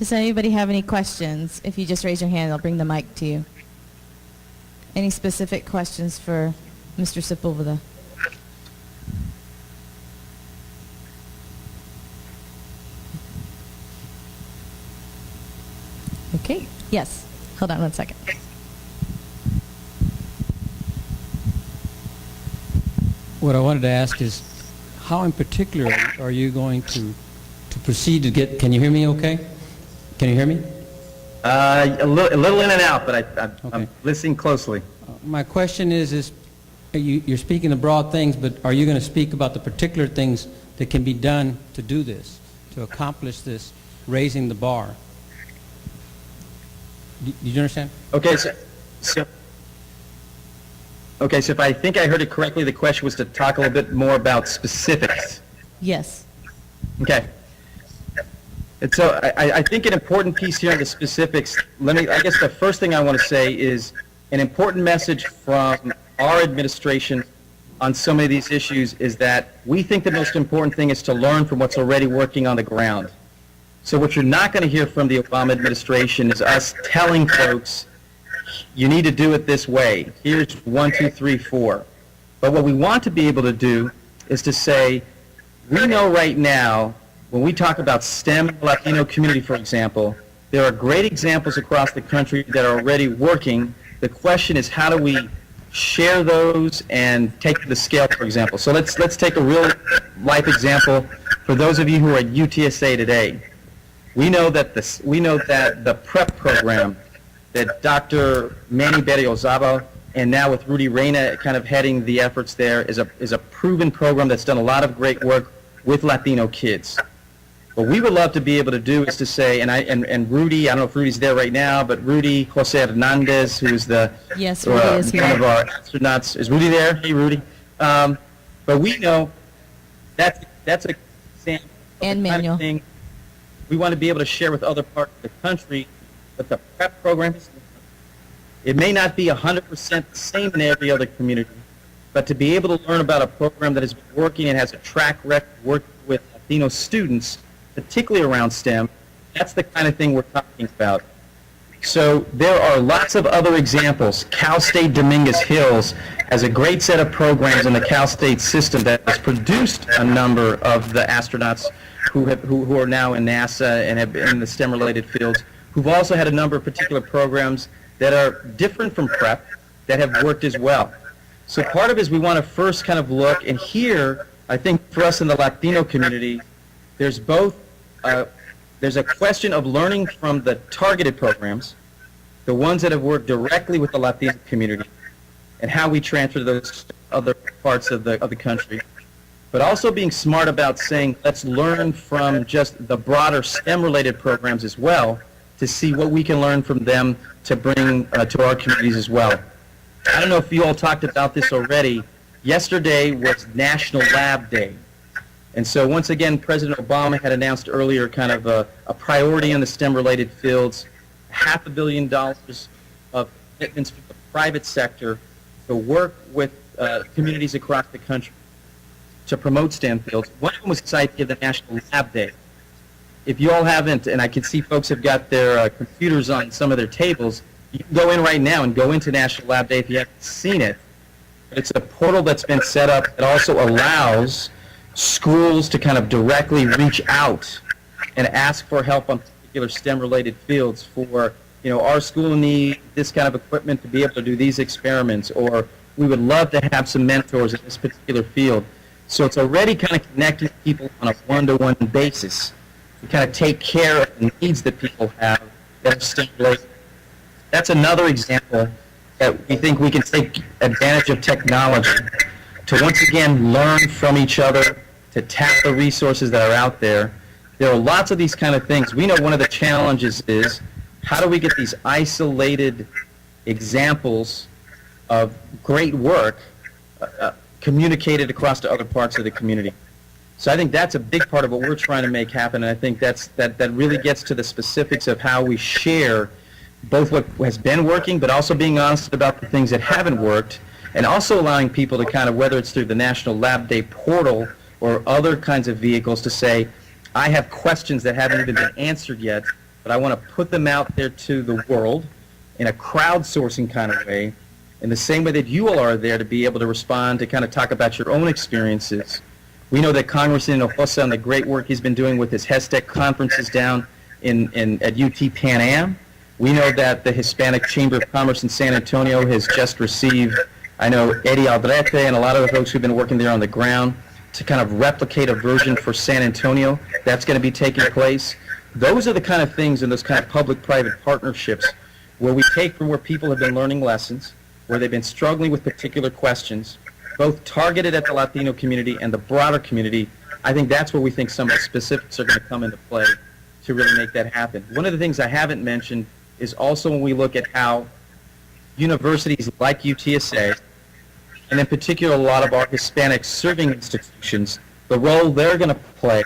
Does anybody have any questions? If you just raise your hand, I'll bring the mic to you. Any specific questions for Mr. Sepulveda? Okay. Yes. Hold on one second. What I wanted to ask is, how in particular are you going to proceed to get, can you hear me okay? Can you hear me? A little in and out, but Okay. I'm listening closely. My question is you're speaking the broad things, but are you going to speak about the particular things that can be done to do this, to accomplish this, raising the bar? Do you understand? Okay, so if I think I heard it correctly, the question was to talk a little bit more about specifics. Yes. Okay. And so I think an important piece here on the specifics, I guess the first thing I want to say is an important message from our administration on so many of these issues is that we think the most important thing is to learn from what's already working on the ground. So what you're not going to hear from the Obama administration is us telling folks, you need to do it this way. Here's 1, 2, 3, 4. But what we want to be able to do is to say, we know right now, when we talk about STEM in the Latino community, for example, there are great examples across the country that are already working. The question is, how do we share those and take to the scale, for example? So let's take a real life example for those of you who are at UTSA today. We know that the PrEP program that Dr. Manny Berriozabal and now with Rudy Reyna kind of heading the efforts there is a proven program that's done a lot of great work with Latino kids. What we would love to be able to do is to say, and Rudy, I don't know if Rudy's there right now, but Rudy Jose Hernandez, who's yes, Rudy is here. One of our astronauts. Is Rudy there? Hey, Rudy. But we know that's a example and of the kind Manuel. of thing we want to be able to share with other parts of the country. But the PrEP program is, it may not be 100% the same in every other community, but to be able to learn about a program that has been working and has a track record working with Latino students, particularly around STEM, that's the kind of thing we're talking about. So there are lots of other examples. Cal State Dominguez Hills has a great set of programs in the Cal State system that has produced a number of the astronauts who are now in NASA and have been in the STEM-related fields, who've also had a number of particular programs that are different from PrEP that have worked as well. So part of it is we want to first kind of look, and here, I think for us in the Latino community, there's both, there's a question of learning from the targeted programs, the ones that have worked directly with the Latino community, and how we transfer those to other parts of the country, but also being smart about saying, let's learn from just the broader STEM-related programs as well, to see what we can learn from them to bring to our communities as well. I don't know if you all talked about this already. Yesterday was National Lab Day. And so once again, President Obama had announced earlier kind of a priority in the STEM-related fields, $500 million of commitments from the private sector to work with communities across the country to promote STEM fields. One of them was decided to give the National Lab Day. If you all haven't, and I can see folks have got their computers on some of their tables, you can go in right now and go into National Lab Day if you haven't seen it. It's a portal that's been set up that also allows schools to kind of directly reach out and ask for help on particular STEM-related fields for, our school needs this kind of equipment to be able to do these experiments, or we would love to have some mentors in this particular field. So it's already kind of connecting people on a one-to-one basis to kind of take care of the needs that people have that are STEM-related. That's another example that we think we can take advantage of technology to once again learn from each other, to tap the resources that are out there. There are lots of these kind of things. We know one of the challenges is how do we get these isolated examples of great work communicated across to other parts of the community. So I think that's a big part of what we're trying to make happen, and I think that really gets to the specifics of how we share both what has been working, but also being honest about the things that haven't worked, and also allowing people to kind of, whether it's through the National Lab Day portal or other kinds of vehicles, to say, I have questions that haven't even been answered yet, but I want to put them out there to the world in a crowdsourcing kind of way, in the same way that you all are there to be able to respond, to kind of talk about your own experiences. We know that Congressman Hinojosa and the great work he's been doing with his HESTEC conferences down at UT Pan Am. We know that the Hispanic Chamber of Commerce in San Antonio has just received, I know, Eddie Aldrete and a lot of the folks who've been working there on the ground to kind of replicate a version for San Antonio. That's going to be taking place. Those are the kind of things and those kind of public-private partnerships where we take from where people have been learning lessons, where they've been struggling with particular questions, both targeted at the Latino community and the broader community. I think that's where we think some of the specifics are going to come into play to really make that happen. One of the things I haven't mentioned is also when we look at how universities like UTSA, and in particular a lot of our Hispanic serving institutions, the role they're going to play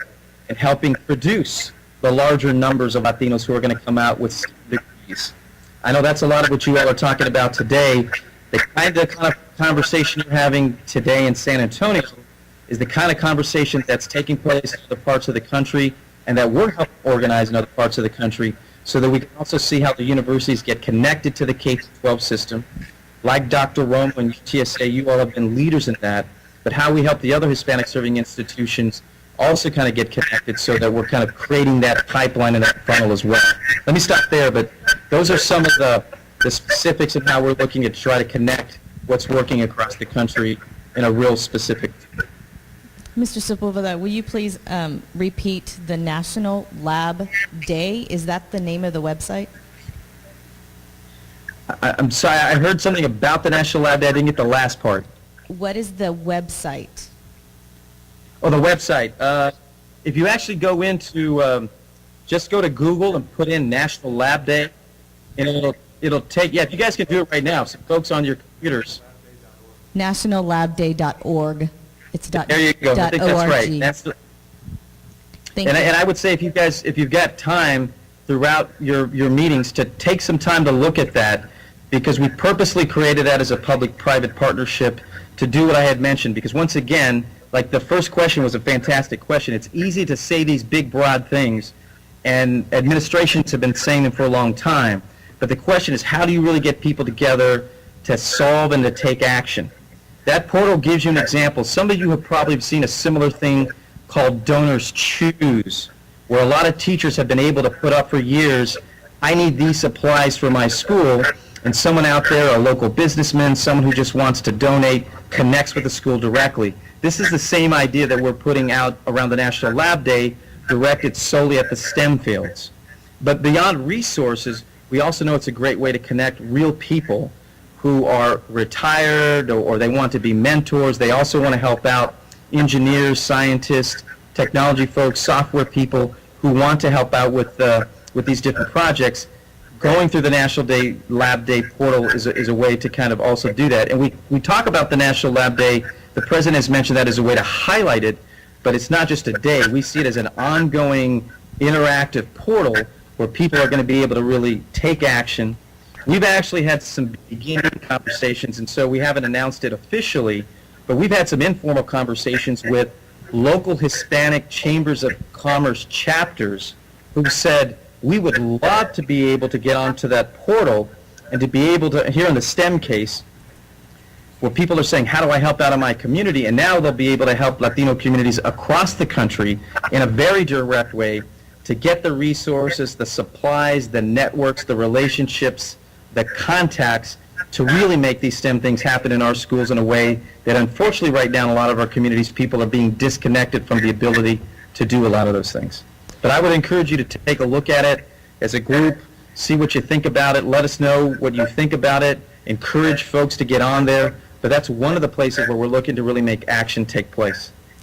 in helping produce the larger numbers of Latinos who are going to come out with degrees. I know that's a lot of what you all are talking about today. The kind of conversation you're having today in San Antonio is the kind of conversation that's taking place in other parts of the country and that we're helping organize in other parts of the country, so that we can also see how the universities get connected to the K-12 system. Like Dr. Romo and UTSA, you all have been leaders in that, but how we help the other Hispanic serving institutions also kind of get connected so that we're kind of creating that pipeline and that funnel as well. Let me stop there, but those are some of the specifics of how we're looking at try to connect what's working across the country in a real specific. Mr. Sepulveda, will you please repeat the National Lab Day? Is that the name of the website? I'm sorry, I heard something about the National Lab Day. I didn't get the last part. What is the website? Oh, the website. If you actually go into, just go to Google and put in National Lab Day, and it'll take, yeah, if you guys can do it right now, so folks on your computers. nationallabday.org. It's There you go. I think that's right. That's the, Thank you. and I would say if you've got time throughout your meetings to take some time to look at that, because we purposely created that as a public-private partnership to do what I had mentioned, because once again, like the first question was a fantastic question. It's easy to say these big, broad things, and administrations have been saying them for a long time, but the question is, how do you really get people together to solve and to take action? That portal gives you an example. Some of you have probably seen a similar thing called Donors Choose, where a lot of teachers have been able to put up for years, I need these supplies for my school, and someone out there, a local businessman, someone who just wants to donate, connects with the school directly. This is the same idea that we're putting out around the National Lab Day, directed solely at the STEM fields. But beyond resources, we also know it's a great way to connect real people who are retired or they want to be mentors. They also want to help out engineers, scientists, technology folks, software people who want to help out with these different projects. Going through the National Lab Day portal is a way to kind of also do that. And we talk about the National Lab Day. The President has mentioned that as a way to highlight it, but it's not just a day. We see it as an ongoing interactive portal where people are going to be able to really take action. We've actually had some beginning conversations, and so we haven't announced it officially, but we've had some informal conversations with local Hispanic Chambers of Commerce chapters who said, we would love to be able to get onto that portal and to be able to, here in the STEM case, where people are saying, how do I help out in my community? And now they'll be able to help Latino communities across the country in a very direct way to get the resources, the supplies, the networks, the relationships, the contacts to really make these STEM things happen in our schools in a way that unfortunately right now in a lot of our communities people are being disconnected from the ability to do a lot of those things. But I would encourage you to take a look at it as a group, see what you think about it, let us know what you think about it, encourage folks to get on there. But that's one of the places where we're looking to really make action take place.